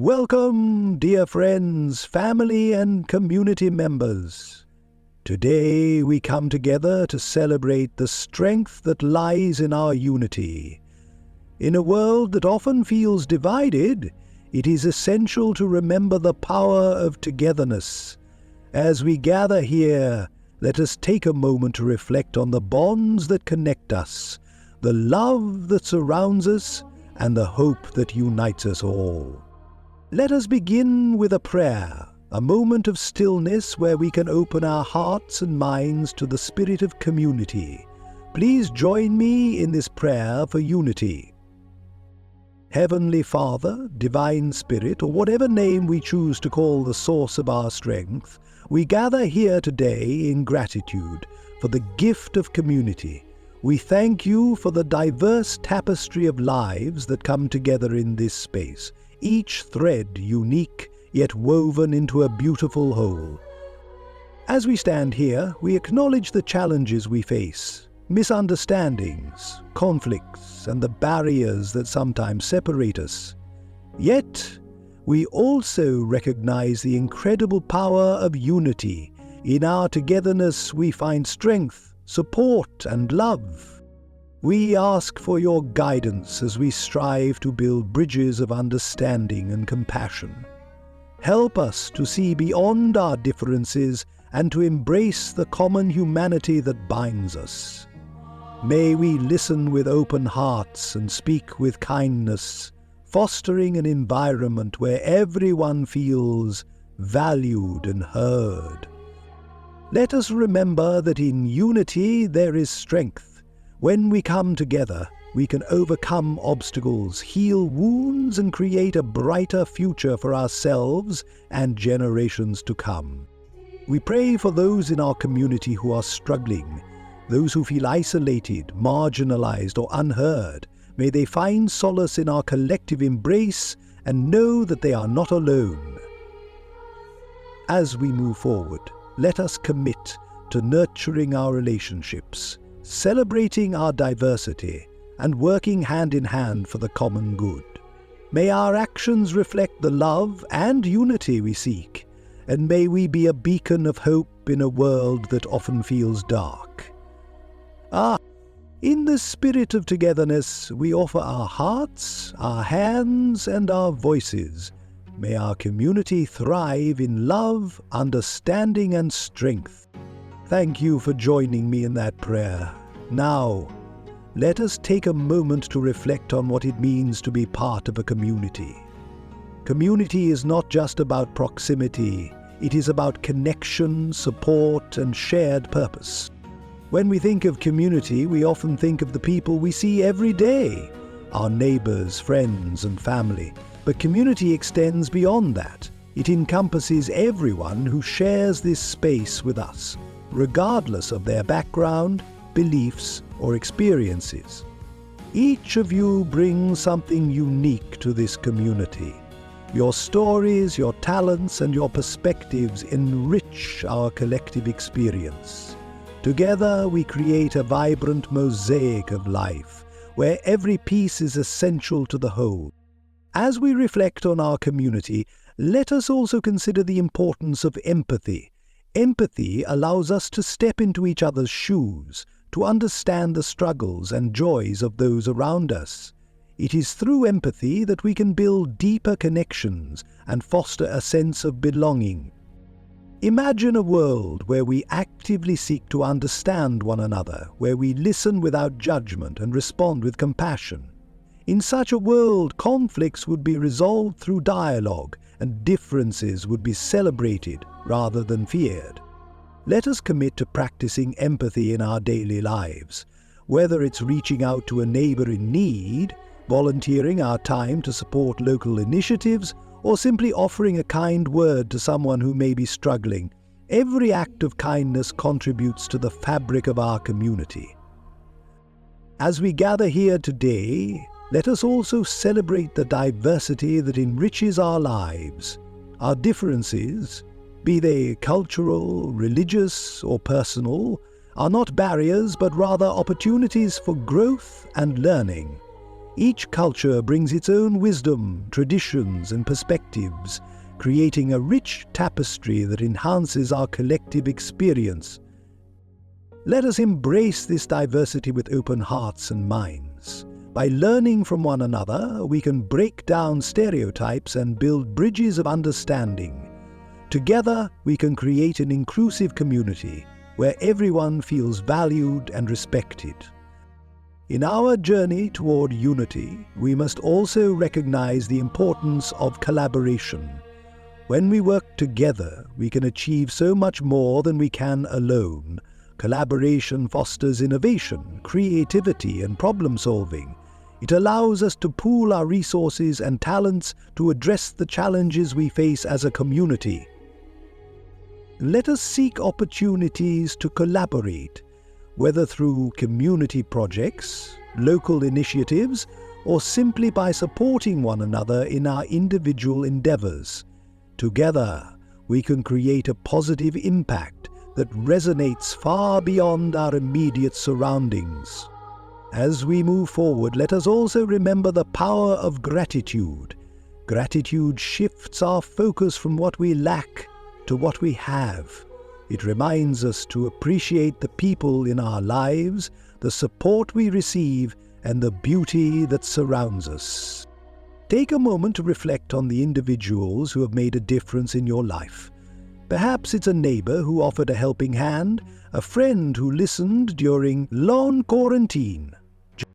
Welcome, dear friends, family and community members. Today we come together to celebrate the strength that lies in our unity. In a world that often feels divided, it is essential to remember the power of togetherness. As we gather here, let us take a moment to reflect on the bonds that connect us, the love that surrounds us, and the hope that unites us all. Let us begin with a prayer, a moment of stillness where we can open our hearts and minds to the spirit of community. Please join me in this prayer for unity. Heavenly Father, Divine Spirit, or whatever name we choose to call the source of our strength, we gather here today in gratitude for the gift of community. We thank you for the diverse tapestry of lives that come together in this space, each thread unique, yet woven into a beautiful whole. As we stand here, we acknowledge the challenges we face, misunderstandings, conflicts, and the barriers that sometimes separate us. Yet, we also recognize the incredible power of unity. In our togetherness, we find strength, support, and love. We ask for your guidance as we strive to build bridges of understanding and compassion. Help us to see beyond our differences and to embrace the common humanity that binds us. May we listen with open hearts and speak with kindness, fostering an environment where everyone feels valued and heard. Let us remember that in unity there is strength. When we come together, we can overcome obstacles, heal wounds, and create a brighter future for ourselves and generations to come. We pray for those in our community who are struggling, those who feel isolated, marginalized, or unheard. May they find solace in our collective embrace and know that they are not alone. As we move forward, let us commit to nurturing our relationships, celebrating our diversity, and working hand in hand for the common good. May our actions reflect the love and unity we seek, and may we be a beacon of hope in a world that often feels dark. In the spirit of togetherness, we offer our hearts, our hands, and our voices. May our community thrive in love, understanding, and strength. Thank you for joining me in that prayer. Now, let us take a moment to reflect on what it means to be part of a community. Community is not just about proximity, it is about connection, support, and shared purpose. When we think of community, we often think of the people we see every day, our neighbors, friends, and family. But community extends beyond that. It encompasses everyone who shares this space with us, regardless of their background, beliefs, or experiences. Each of you brings something unique to this community. Your stories, your talents, and your perspectives enrich our collective experience. Together, we create a vibrant mosaic of life, where every piece is essential to the whole. As we reflect on our community, let us also consider the importance of empathy. Empathy allows us to step into each other's shoes, to understand the struggles and joys of those around us. It is through empathy that we can build deeper connections and foster a sense of belonging. Imagine a world where we actively seek to understand one another, where we listen without judgment and respond with compassion. In such a world, conflicts would be resolved through dialogue, and differences would be celebrated rather than feared. Let us commit to practicing empathy in our daily lives, whether it's reaching out to a neighbor in need, volunteering our time to support local initiatives, or simply offering a kind word to someone who may be struggling. Every act of kindness contributes to the fabric of our community. As we gather here today, let us also celebrate the diversity that enriches our lives. Our differences, be they cultural, religious, or personal, are not barriers but rather opportunities for growth and learning. Each culture brings its own wisdom, traditions, and perspectives, creating a rich tapestry that enhances our collective experience. Let us embrace this diversity with open hearts and minds. By learning from one another, we can break down stereotypes and build bridges of understanding. Together, we can create an inclusive community where everyone feels valued and respected. In our journey toward unity, we must also recognize the importance of collaboration. When we work together, we can achieve so much more than we can alone. Collaboration fosters innovation, creativity, and problem-solving. It allows us to pool our resources and talents to address the challenges we face as a community. Let us seek opportunities to collaborate, whether through community projects, local initiatives, or simply by supporting one another in our individual endeavors. Together, we can create a positive impact that resonates far beyond our immediate surroundings. As we move forward, let us also remember the power of gratitude. Gratitude shifts our focus from what we lack to what we have. It reminds us to appreciate the people in our lives, the support we receive, and the beauty that surrounds us. Take a moment to reflect on the individuals who have made a difference in your life. Perhaps it's a neighbor who offered a helping hand, a friend who listened during long quarantine,